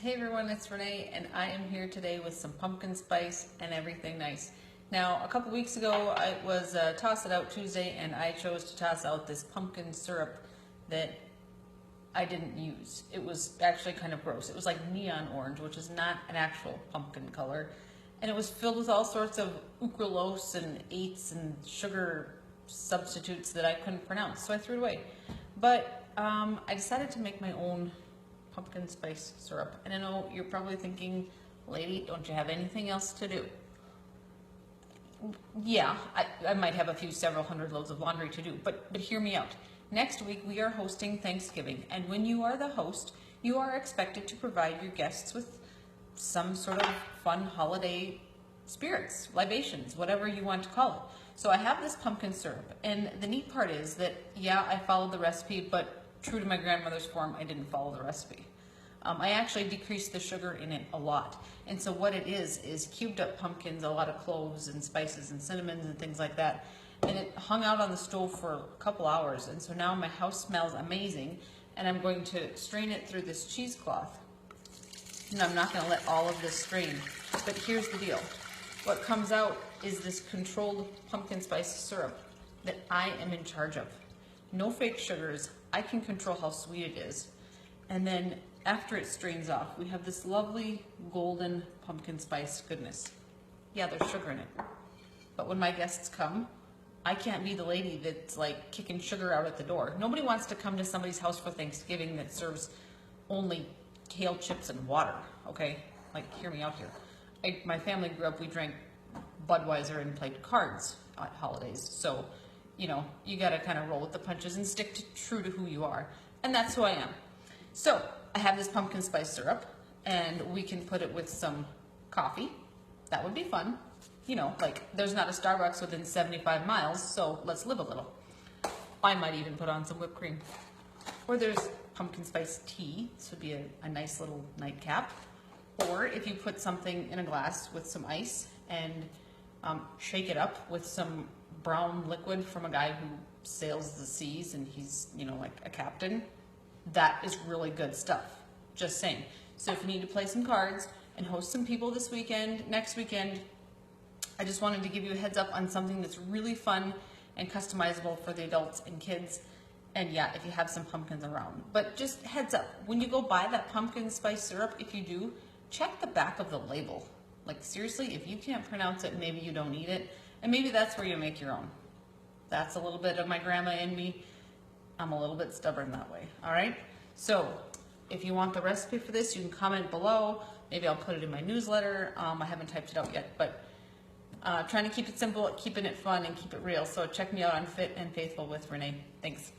Hey everyone, it's Renee and I am here today with some pumpkin spice and everything nice. Now, a couple weeks ago I was Toss It Out Tuesday and I chose to toss out this pumpkin syrup that I didn't use. It was actually kind of gross. It was like neon orange, which is not an actual pumpkin color. And it was filled with all sorts of sucralose and eights and sugar substitutes that I couldn't pronounce, so I threw it away. But I decided to make my own pumpkin spice syrup. And I know you're probably thinking, lady, don't you have anything else to do? Yeah, I might have several hundred loads of laundry to do, but hear me out. Next week we are hosting Thanksgiving, and when you are the host, you are expected to provide your guests with some sort of fun holiday spirits, libations, whatever you want to call it. So I have this pumpkin syrup, and the neat part is that, yeah, I followed the recipe, but true to my grandmother's form, I didn't follow the recipe. I actually decreased the sugar in it a lot. And so what it is cubed up pumpkins, a lot of cloves and spices and cinnamons and things like that. And it hung out on the stove for a couple hours. And so now my house smells amazing. And I'm going to strain it through this cheesecloth. And I'm not gonna let all of this strain. But here's the deal. What comes out is this controlled pumpkin spice syrup that I am in charge of. No fake sugars. I can control how sweet it is. And then after it strains off, we have this lovely golden pumpkin spice goodness. Yeah, there's sugar in it. But when my guests come, I can't be the lady that's like kicking sugar out at the door. Nobody wants to come to somebody's house for Thanksgiving that serves only kale chips and water, okay? Like, hear me out here. My family grew up, we drank Budweiser and played cards at holidays. So, you know, you gotta kind of roll with the punches and stick true to who you are. And that's who I am. So, I have this pumpkin spice syrup, and we can put it with some coffee. That would be fun. You know, like, there's not a Starbucks within 75 miles, so let's live a little. I might even put on some whipped cream. Or there's pumpkin spice tea. This would be a nice little nightcap. Or if you put something in a glass with some ice and shake it up with some brown liquid from a guy who sails the seas and he's, you know, like a captain, that is really good stuff. Just saying. So if you need to play some cards and host some people this weekend, next weekend, I just wanted to give you a heads up on something that's really fun and customizable for the adults and kids. And yeah, if you have some pumpkins around. But just heads up, when you go buy that pumpkin spice syrup, if you do, check the back of the label. Like, seriously, if you can't pronounce it, maybe you don't need it. And maybe that's where you make your own. That's a little bit of my grandma in me. I'm a little bit stubborn that way, all right? So if you want the recipe for this, you can comment below. Maybe I'll put it in my newsletter. I haven't typed it out yet, but trying to keep it simple, keeping it fun, and keep it real. So check me out on Fit and Faithful with Renee. Thanks.